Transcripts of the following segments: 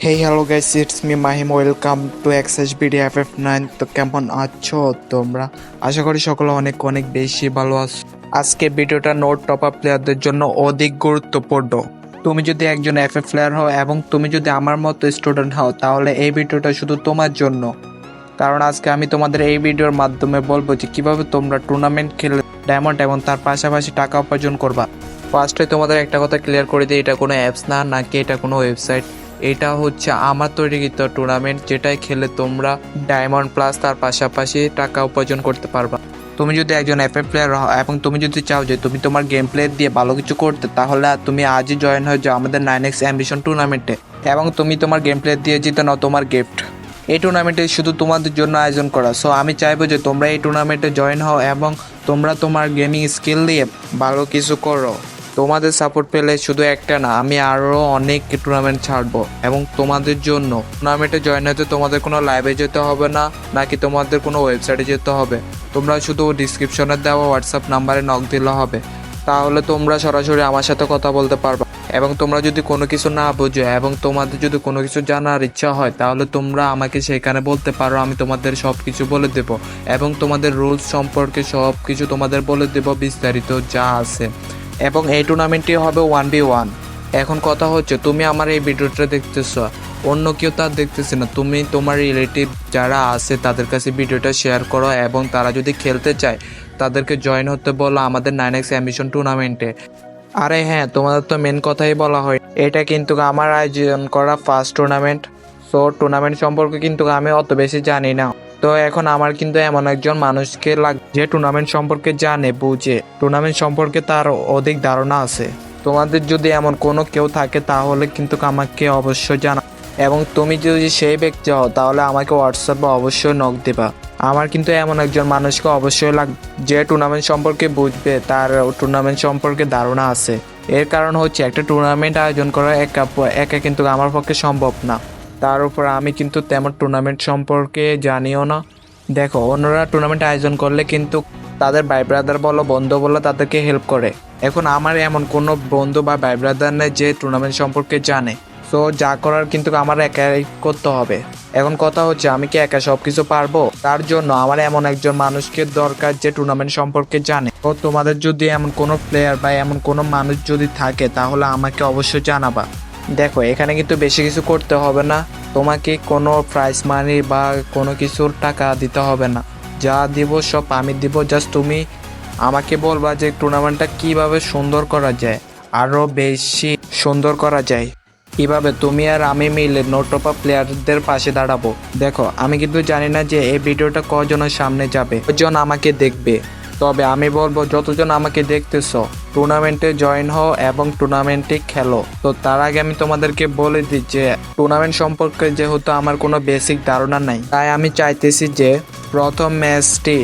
Hey hello guys, it's me Mahim. Welcome to XHBD FF9. তো কেমন আছো তোমরা? আশা করি সকলে অনেক অনেক বেশি ভালো আছো। আজকে ভিডিওটা নোট টপ আপ প্লেয়ারদের জন্য অধিক গুরুত্বপূর্ণ। তুমি যদি একজন FF প্লেয়ার হও এবং তুমি যদি আমার মতো স্টুডেন্ট হও তাহলে এই ভিডিওটা শুধু তোমার জন্য। কারণ আজকে আমি তোমাদের এই ভিডিওর মাধ্যমে বলবো যে কিভাবে তোমরা টুর্নামেন্ট খেলে ডায়মন্ড এবং তার পাশাপাশি টাকা উপার্জন করবা। ফার্স্টে তোমাদের একটা কথা ক্লিয়ার করে দিই, এটা কোনো অ্যাপস না, নাকি এটা কোনো ওয়েবসাইট। এটা হচ্ছে আমার তৈরিকৃত টুর্নামেন্ট, যেটাই খেলে তোমরা ডায়মন্ড প্লাস তার পাশাপাশি টাকা উপার্জন করতে পারবা। তুমি যদি একজন FF প্লেয়ার হও এবং তুমি যদি চাও যে তুমি তোমার গেম প্লে দিয়ে ভালো কিছু করতে, তাহলে তুমি আজই জয়েন হয়ে যাও আমাদের 9x অ্যাম্বিশন টুর্নামেন্টে এবং তুমি তোমার গেম প্লে দিয়ে জিতে নাও তোমার গিফট। এই টুর্নামেন্টে শুধু তোমাদের জন্য আয়োজন করা। সো আমি চাইবো যে তোমরা এই টুর্নামেন্টে জয়েন হও এবং তোমরা তোমার গেমিং স্কিল দিয়ে ভালো কিছু করো। তোমাদের সাপোর্ট পেলে শুধু একটা না, আমি আরও অনেক টুর্নামেন্ট ছাড়বো এবং তোমাদের জন্য টুর্নামেন্টে জয়েন হতে তোমাদের কোনো লাইভে যেতে হবে না, নাকি তোমাদের কোনো ওয়েবসাইটে যেতে হবে। তোমরা শুধু ডিসক্রিপশনে দেওয়া হোয়াটসঅ্যাপ নাম্বারে নক দিলে হবে, তাহলে তোমরা সরাসরি আমার সাথে কথা বলতে পারবে। এবং তোমরা যদি কোনো কিছু না বোঝো এবং তোমাদের যদি কোনো কিছু জানার ইচ্ছা হয়, তাহলে তোমরা আমাকে সেখানে বলতে পারো, আমি তোমাদের সব কিছু বলে দেবো এবং তোমাদের রুলস সম্পর্কে সব কিছু তোমাদের বলে দেবো বিস্তারিত যা আছে। এবং এই টুর্নামেন্টটি হবে 1v1। এখন কথা হচ্ছে, তুমি আমার এই ভিডিওটা দেখতেছো, অন্য কেউ তার দেখতেছে না, তুমি তোমার রিলেটিভ যারা আছে তাদের কাছে ভিডিওটা শেয়ার করো এবং তারা যদি খেলতে চায় তাদেরকে জয়েন হতে বলো আমাদের 9x অ্যাম্বিশন টুর্নামেন্টে। আরে হ্যাঁ, তোমাদের তো মেন কথাই বলা হয়, এটা কিন্তু আমার আয়োজন করা ফার্স্ট টুর্নামেন্ট। সো টুর্নামেন্ট সম্পর্কে কিন্তু আমি অত বেশি জানি না। তো এখন আমার কিন্তু এমন একজন মানুষকে যে টুর্নামেন্ট সম্পর্কে জানে, বুঝে, টুর্নামেন্ট সম্পর্কে তার অধিক ধারণা আছে। তোমাদের যদি এমন কোনো কেউ থাকে তাহলে কিন্তু আমাকে অবশ্যই জানা, এবং তুমি যদি সেই ব্যক্তি হও তাহলে আমাকে হোয়াটসঅ্যাপে অবশ্যই নক দেবা। আমার কিন্তু এমন একজন মানুষকে অবশ্যই লাগবে যে টুর্নামেন্ট সম্পর্কে বুঝবে, তার টুর্নামেন্ট সম্পর্কে ধারণা আছে। এর কারণ হচ্ছে একটা টুর্নামেন্ট আয়োজন করা একা কিন্তু আমার পক্ষে সম্ভব না। তার উপর আমি কিন্তু তেমন টুর্নামেন্ট সম্পর্কে জানিও না। দেখো, অন্যরা টুর্নামেন্ট আয়োজন করলে কিন্তু তাদের ভাই ব্রাদার বলো, বন্ধু বলো, তাদেরকে হেল্প করে। এখন আমার এমন কোনো বন্ধু বা ভাই ব্রাদার নেই যে টুর্নামেন্ট সম্পর্কে জানে। সো যা করার কিন্তু আমার একাই করতে হবে। এখন কথা হচ্ছে, আমি কি একা সব কিছু পারবো? তার জন্য আমার এমন একজন মানুষকে দরকার যে টুর্নামেন্ট সম্পর্কে জানে। তো তোমাদের যদি এমন কোনো প্লেয়ার বা এমন কোনো মানুষ যদি থাকে তাহলে আমাকে অবশ্যই জানাবা। দেখো, এখানে কিন্তু বেশি কিছু করতে হবে না, তোমাকে কোনো প্রাইজ মানি বা কোনো কিছুর টাকা দিতে হবে না। যা দিব সব আমি দিব, জাস্ট তুমি আমাকে বলবা যে টুর্নামেন্টটা কিভাবে সুন্দর করা যায়, আরও বেশি সুন্দর করা যায়। কিভাবে তুমি আর আমি মিলে নোট টপ আপ প্লেয়ারদের পাশে দাঁড়াবো। দেখো, আমি কিন্তু জানি না যে এই ভিডিওটা কজনের সামনে যাবে, কজন আমাকে দেখবে। তবে আমি বলবো, যতজন আমাকে দেখতেছো টুর্নামেন্টে জয়েন হও এবং টুর্নামেন্টে খেলো। তো তার আগে আমি তোমাদেরকে বলে দিই যে টুর্নামেন্ট সম্পর্কে যেহেতু আমার কোনো বেসিক ধারণা নাই, তাই আমি চাইতেছি যে প্রথম ম্যাচটি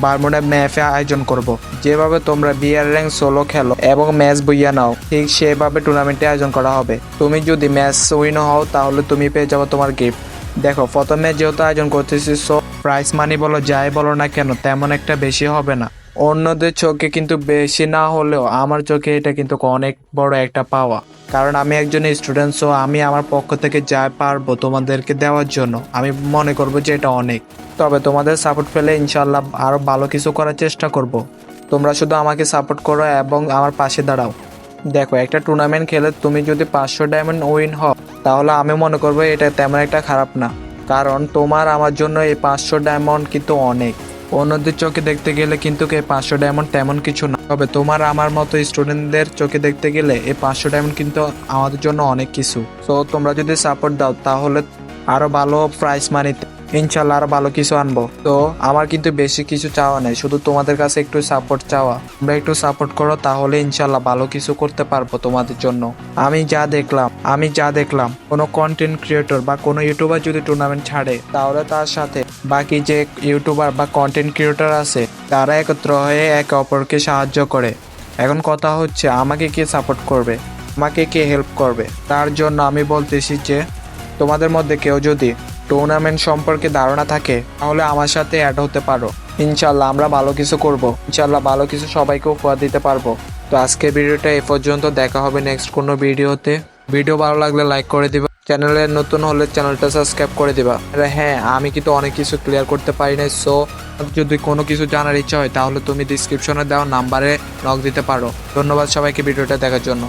বারমুডা ম্যাপে আয়োজন করব। যেভাবে তোমরা বিয়ার র্যাঙ্ক সোলো খেলো এবং ম্যাচ বইয়া নাও, ঠিক সেভাবে টুর্নামেন্টে আয়োজন করা হবে। তুমি যদি ম্যাচ উইন হও তাহলে তুমি পেয়ে যাবো তোমার গিফট। দেখো, প্রথম ম্যাচ যেহেতু আয়োজন করতেছি, সো প্রাইস মানি বলো যাই বলো না কেন তেমন একটা বেশি হবে না। অন্যদের চোখে কিন্তু বেশি না হলেও আমার চোখে এটা কিন্তু অনেক বড় একটা পাওয়া। কারণ আমি একজন স্টুডেন্ট, সো আমি আমার পক্ষ থেকে যা পারবো তোমাদেরকে দেওয়ার জন্য আমি মনে করবো যে এটা অনেক। তবে তোমাদের সাপোর্ট পেলে ইনশাল্লাহ আরও ভালো কিছু করার চেষ্টা করব। তোমরা শুধু আমাকে সাপোর্ট করো এবং আমার পাশে দাঁড়াও। দেখো, একটা টুর্নামেন্ট খেলে তুমি যদি 500 ডায়মন্ড উইন হও তাহলে আমি মনে করবো এটা তেমন একটা খারাপ না। কারণ তোমার আমার জন্য এই 500 ডায়মন্ড কিন্তু অনেক। অন্যদের চোখে দেখতে গেলে কিন্তু এই 500 ডায়মন্ড তেমন কিছু না, তবে তোমার আমার মতো স্টুডেন্টদের চোখে দেখতে গেলে এই 500 ডায়মন্ড কিন্তু আমাদের জন্য অনেক কিছু। সো তোমরা যদি সাপোর্ট দাও তাহলে আরো ভালো প্রাইস মানিতে ইনশাল্লাহ আরো ভালো কিছু আনবো। তো আমার কিন্তু বেশি কিছু চাওয়া নেই, শুধু তোমাদের কাছে একটু সাপোর্ট চাওয়া। তোমরা একটু সাপোর্ট করো তাহলে ইনশাল্লাহ ভালো কিছু করতে পারবো তোমাদের জন্য। আমি যা দেখলাম কোনো কন্টেন্ট ক্রিয়েটর বা কোনো ইউটিউবার যদি টুর্নামেন্ট ছাড়ে তাহলে তার সাথে বাকি যে ইউটিউবার বা কন্টেন্ট ক্রিয়েটর আছে তারা একত্র হয়ে একে অপরকে সাহায্য করে। এখন কথা হচ্ছে, আমাকে কে সাপোর্ট করবে, আমাকে কে হেল্প করবে? তার জন্য আমি বলতেছি যে তোমাদের মধ্যে কেউ যদি টুর্নামেন্ট সম্পর্কে ধারণা থাকে তাহলে আমার সাথে অ্যাড হতে পারো। ইনশাল্লাহ আমরা ভালো কিছু করব, ইনশাল্লাহ ভালো কিছু সবাইকে উপহার দিতে পারবো। তো আজকের ভিডিওটা এ পর্যন্ত, দেখা হবে নেক্সট কোনো ভিডিওতে। ভিডিও ভালো লাগলে লাইক করে দিবে। চ্যানেলে নতুন হলে চ্যানেলটা সাবস্ক্রাইব করে দিবা। আরে হ্যাঁ, আমি কিন্তু অনেক কিছু ক্লিয়ার করতে পারি নাই, সো যদি কোনো কিছু জানার ইচ্ছা হয় তাহলে তুমি ডিসক্রিপশনে দেওয়া নাম্বারে নক দিতে পারো। ধন্যবাদ সবাইকে ভিডিওটা দেখার জন্য।